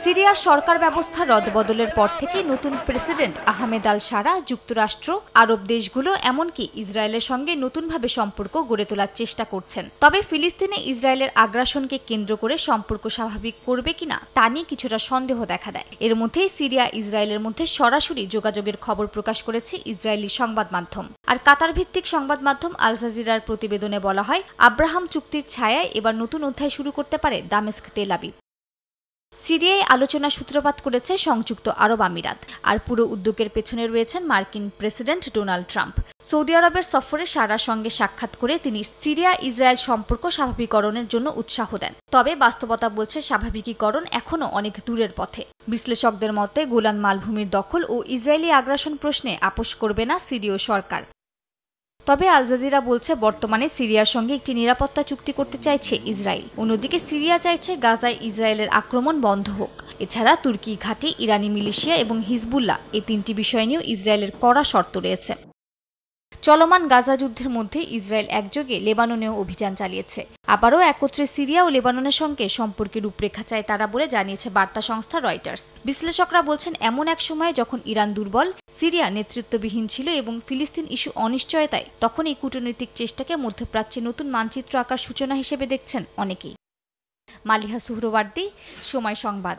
সিরিয়ার সরকার ব্যবস্থা রদবদলের পর থেকে নতুন প্রেসিডেন্ট আহমেদ আল সারা যুক্তরাষ্ট্র, আরব দেশগুলো এমনকি ইসরায়েলের সঙ্গে নতুনভাবে সম্পর্ক গড়ে তোলার চেষ্টা করছেন। তবে ফিলিস্তিনে ইসরায়েলের আগ্রাসনকে কেন্দ্র করে সম্পর্ক স্বাভাবিক করবে কিনা তা নিয়ে কিছুটা সন্দেহ দেখা দেয়। এর মধ্যেই সিরিয়া ইসরায়েলের মধ্যে সরাসরি যোগাযোগের খবর প্রকাশ করেছে ইসরায়েলি সংবাদ মাধ্যম। আর কাতার ভিত্তিক সংবাদ মাধ্যম আল জাজিরার প্রতিবেদনে বলা হয়, আব্রাহাম চুক্তির ছায়ায় এবার নতুন অধ্যায় শুরু করতে পারে দামেস্ক তেল আবিব। সিরিয়ায় আলোচনা সূত্রপাত করেছে সংযুক্ত আরব আমিরাত, আর পুরো উদ্যোগের পেছনে রয়েছেন মার্কিন প্রেসিডেন্ট ডোনাল্ড ট্রাম্প। সৌদি আরবের সফরে সারার সঙ্গে সাক্ষাৎ করে তিনি সিরিয়া ইসরায়েল সম্পর্ক স্বাভাবিকরণের জন্য উৎসাহ দেন। তবে বাস্তবতা বলছে স্বাভাবিকীকরণ এখনও অনেক দূরের পথে। বিশ্লেষকদের মতে গোলান মালভূমির দখল ও ইসরায়েলি আগ্রাসন প্রশ্নে আপোষ করবে না সিরীয় সরকার। তবে আল জাজিরা বলছে বর্তমানে সিরিয়ার সঙ্গে একটি নিরাপত্তা চুক্তি করতে চাইছে ইসরায়েল। অন্যদিকে সিরিয়া চাইছে গাজায় ইসরায়েলের আক্রমণ বন্ধ হোক। এছাড়া তুর্কি ঘাঁটি, ইরানি মিলিশিয়া এবং হিজবুল্লাহ এই তিনটি বিষয় নিয়েও ইসরায়েলের কড়া শর্ত রয়েছে। চলমান গাজা যুদ্ধের মধ্যে ইসরায়েল একযোগে লেবাননেও অভিযান চালিয়েছে। আবারও একত্রে সিরিয়া ও লেবাননের সঙ্গে সম্পর্কের রূপরেখা চায় তারা বলে জানিয়েছে বার্তা সংস্থা রয়টার্স। বিশ্লেষকরা বলছেন, এমন এক সময়ে যখন ইরান দুর্বল, সিরিয়া নেতৃত্ববিহীন ছিল এবং ফিলিস্তিন ইস্যু অনিশ্চয়তায়, তখন এই কূটনৈতিক চেষ্টাকে মধ্যপ্রাচ্যে নতুন মানচিত্র আঁকার সূচনা হিসেবে দেখছেন অনেকেই। মালিহা সুহরওয়ার্দী, সময় সংবাদ।